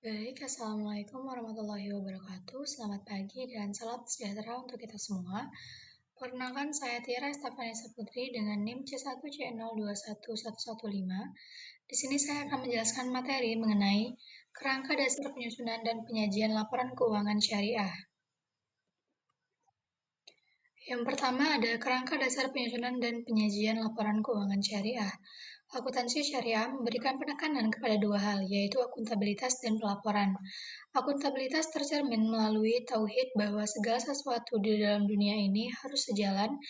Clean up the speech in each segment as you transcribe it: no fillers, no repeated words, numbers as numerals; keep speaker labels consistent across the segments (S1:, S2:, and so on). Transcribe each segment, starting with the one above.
S1: Baik, Assalamualaikum warahmatullahi wabarakatuh. Selamat pagi dan salam sejahtera untuk kita semua. Perkenalkan, saya Tiara Estefanisa Putri dengan NIM C1C021115. Di sini saya akan menjelaskan materi mengenai kerangka dasar penyusunan dan penyajian laporan keuangan syariah. Yang pertama ada kerangka dasar penyusunan dan penyajian laporan keuangan syariah. Akuntansi syariah memberikan penekanan kepada dua hal, yaitu akuntabilitas dan pelaporan. Akuntabilitas tercermin melalui tauhid bahwa segala sesuatu di dalam dunia ini harus sejalan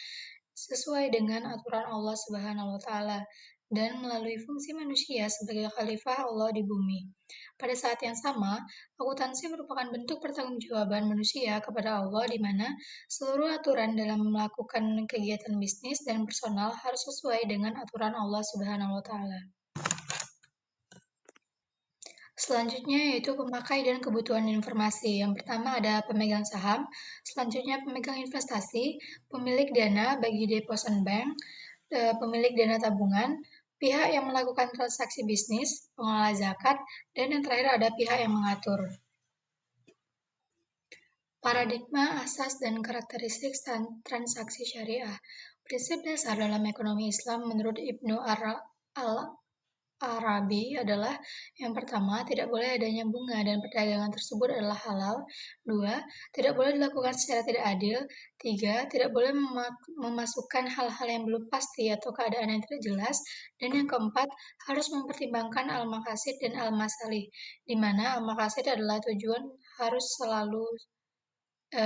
S1: sesuai dengan aturan Allah Subhanahu wa taala dan melalui fungsi manusia sebagai khalifah Allah di bumi. Pada saat yang sama, akuntansi merupakan bentuk pertanggungjawaban manusia kepada Allah di mana seluruh aturan dalam melakukan kegiatan bisnis dan personal harus sesuai dengan aturan Allah Subhanahu wa taala. Selanjutnya yaitu pemakai dan kebutuhan informasi. Yang pertama ada pemegang saham, selanjutnya pemegang investasi, pemilik dana bagi deposit bank, pemilik dana tabungan, pihak yang melakukan transaksi bisnis, pengelola zakat, dan yang terakhir ada pihak yang mengatur. Paradigma, asas, dan karakteristik transaksi syariah. Prinsip dasar dalam ekonomi Islam menurut Ibnu Arabi adalah yang pertama, tidak boleh adanya bunga dan perdagangan tersebut adalah halal. Dua, tidak boleh dilakukan secara tidak adil. Tiga, tidak boleh memasukkan hal-hal yang belum pasti atau keadaan yang tidak jelas. Dan yang keempat, harus mempertimbangkan al-maqasid dan al-masalih, di mana al-maqasid adalah tujuan harus selalu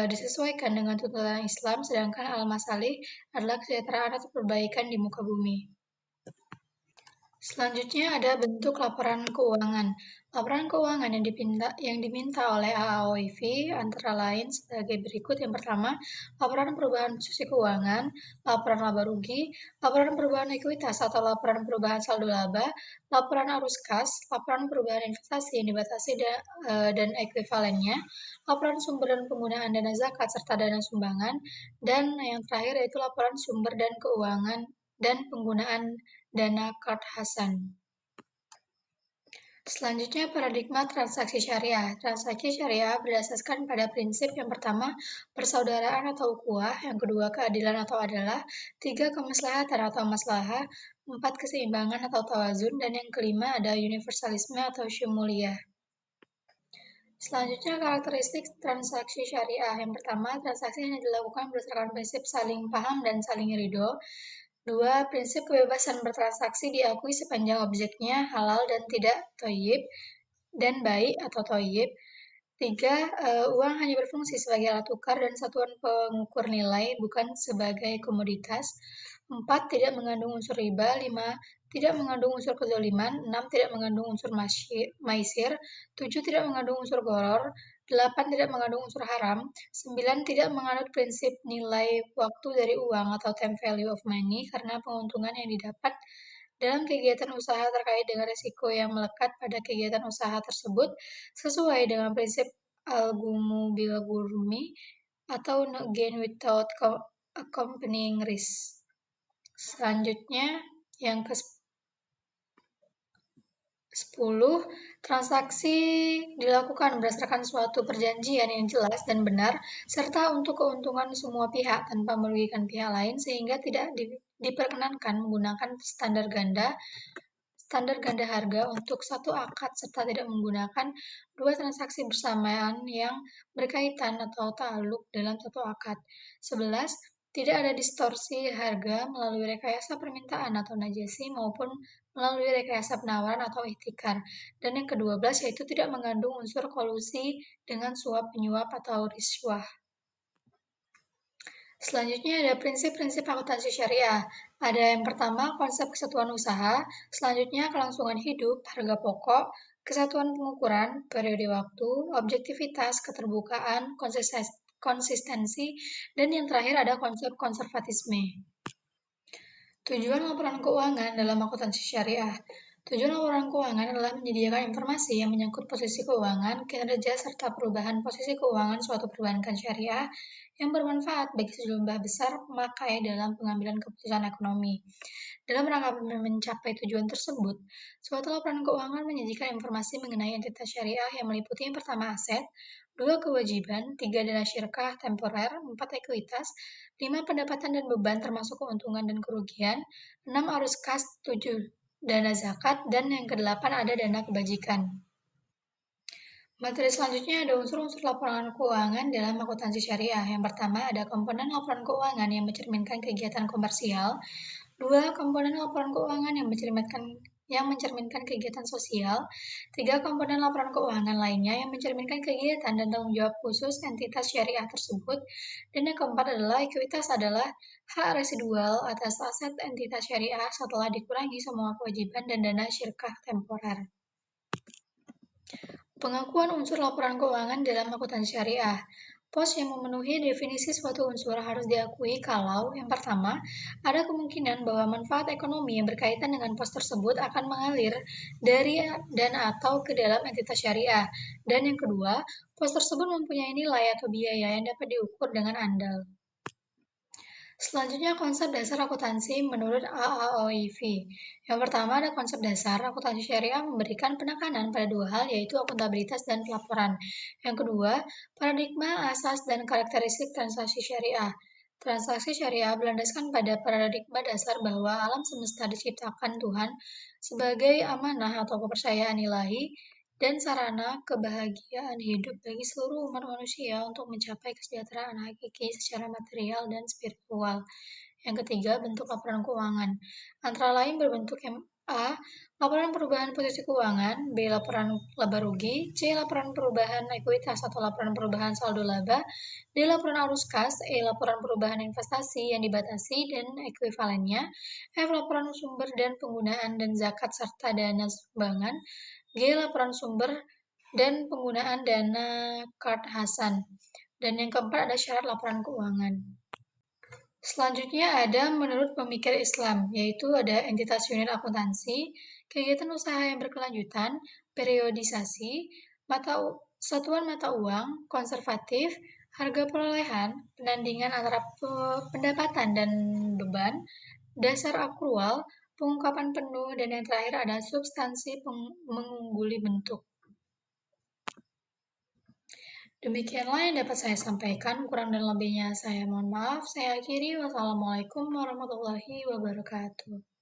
S1: disesuaikan dengan tuntutan Islam, sedangkan al-masalih adalah kesejahteraan atau perbaikan di muka bumi. Selanjutnya ada bentuk laporan keuangan. Laporan keuangan yang diminta oleh AAOIV antara lain sebagai berikut. Yang pertama, laporan perubahan posisi keuangan, laporan laba rugi, laporan perubahan ekuitas atau laporan perubahan saldo laba, laporan arus kas, laporan perubahan investasi yang dibatasi dan ekuivalennya, laporan sumber dan penggunaan dana zakat serta dana sumbangan, dan yang terakhir yaitu laporan sumber dan keuangan dan penggunaan dana Kard Hasan. Selanjutnya paradigma transaksi syariah. Transaksi syariah berdasarkan pada prinsip yang pertama, persaudaraan atau ukhuwah, yang kedua keadilan atau adalah, tiga kemaslahatan atau maslahah, empat keseimbangan atau tawazun, dan yang kelima ada universalisme atau syumuliyah. Selanjutnya karakteristik transaksi syariah. Yang pertama, transaksi hanya dilakukan berdasarkan prinsip saling paham dan saling ridho. Dua, prinsip kebebasan bertransaksi diakui sepanjang objeknya halal dan tidak thayyib dan baik atau thayyib. Tiga, uang hanya berfungsi sebagai alat tukar dan satuan pengukur nilai, bukan sebagai komoditas. Empat, tidak mengandung unsur riba. Lima, tidak mengandung unsur kezaliman. Enam, tidak mengandung unsur maisir. Tujuh, tidak mengandung unsur goror. Delapan, tidak mengandung unsur haram. Sembilan, tidak menganut prinsip nilai waktu dari uang atau time value of money karena penguntungan yang didapat dalam kegiatan usaha terkait dengan risiko yang melekat pada kegiatan usaha tersebut sesuai dengan prinsip al-gumu bil gurmi atau no gain without accompanying risk. Selanjutnya yang ke 10, transaksi dilakukan berdasarkan suatu perjanjian yang jelas dan benar, serta untuk keuntungan semua pihak tanpa merugikan pihak lain, sehingga tidak diperkenankan menggunakan standar ganda harga untuk satu akad, serta tidak menggunakan dua transaksi bersamaan yang berkaitan atau ta'aluk dalam satu akad. 11. Tidak ada distorsi harga melalui rekayasa permintaan atau najasi maupun melalui rekayasa penawaran atau ihtikar. Dan yang ke-12 yaitu tidak mengandung unsur kolusi dengan suap penyuap atau riswah. Selanjutnya ada prinsip-prinsip akuntansi syariah. Ada yang pertama konsep kesatuan usaha, selanjutnya kelangsungan hidup, harga pokok, kesatuan pengukuran, periode waktu, objektivitas, keterbukaan, konsistensi, dan yang terakhir ada konsep konservatisme. Tujuan laporan keuangan dalam akuntansi syariah. Tujuan laporan keuangan adalah menyediakan informasi yang menyangkut posisi keuangan, kinerja, serta perubahan posisi keuangan suatu perbankan syariah yang bermanfaat bagi sejumlah besar pemakai dalam pengambilan keputusan ekonomi. Dalam rangka mencapai tujuan tersebut, suatu laporan keuangan menyajikan informasi mengenai entitas syariah yang meliputi yang pertama aset, dua kewajiban, tiga dana syirkah temporer, empat ekuitas, lima pendapatan dan beban termasuk keuntungan dan kerugian, enam arus kas, tujuh dana zakat, dan yang kedelapan ada dana kebajikan. Materi selanjutnya ada unsur-unsur laporan keuangan dalam akuntansi syariah. Yang pertama ada komponen laporan keuangan yang mencerminkan kegiatan komersial. Dua, komponen laporan keuangan yang mencerminkan kegiatan sosial. Tiga, komponen laporan keuangan lainnya yang mencerminkan kegiatan dan tanggung jawab khusus entitas syariah tersebut. Dan yang keempat adalah ekuitas adalah hak residual atas aset entitas syariah setelah dikurangi semua kewajiban dan dana syirkah temporer. Pengakuan unsur laporan keuangan dalam akuntansi syariah. Pos yang memenuhi definisi suatu unsur harus diakui kalau, yang pertama, ada kemungkinan bahwa manfaat ekonomi yang berkaitan dengan pos tersebut akan mengalir dari dan atau ke dalam entitas syariah. Dan yang kedua, pos tersebut mempunyai nilai atau biaya yang dapat diukur dengan andal. Selanjutnya konsep dasar akuntansi menurut AAOIV. Yang pertama ada konsep dasar akuntansi syariah memberikan penekanan pada dua hal yaitu akuntabilitas dan pelaporan. Yang kedua, paradigma, asas, dan karakteristik transaksi syariah. Transaksi syariah berlandaskan pada paradigma dasar bahwa alam semesta diciptakan Tuhan sebagai amanah atau kepercayaan ilahi dan sarana kebahagiaan hidup bagi seluruh umat manusia untuk mencapai kesejahteraan hakiki secara material dan spiritual. Yang ketiga, bentuk laporan keuangan. Antara lain berbentuk yang A. Laporan perubahan posisi keuangan, B. Laporan laba rugi, C. Laporan perubahan ekuitas atau laporan perubahan saldo laba, D. Laporan arus kas, E. Laporan perubahan investasi yang dibatasi dan ekuivalennya, F. Laporan sumber dan penggunaan dan zakat serta dana sumbangan, G. Laporan sumber dan penggunaan dana Kart Hasan. Dan yang keempat ada syarat laporan keuangan. Selanjutnya ada menurut pemikir Islam, yaitu ada entitas unit akuntansi, kegiatan usaha yang berkelanjutan, periodisasi, satuan mata uang, konservatif, harga perolehan, penandingan antara pendapatan dan beban, dasar akrual, pengungkapan penuh, dan yang terakhir ada substansi mengungguli bentuk. Demikianlah yang dapat saya sampaikan, kurang dan lebihnya saya mohon maaf. Saya akhiri, wassalamualaikum warahmatullahi wabarakatuh.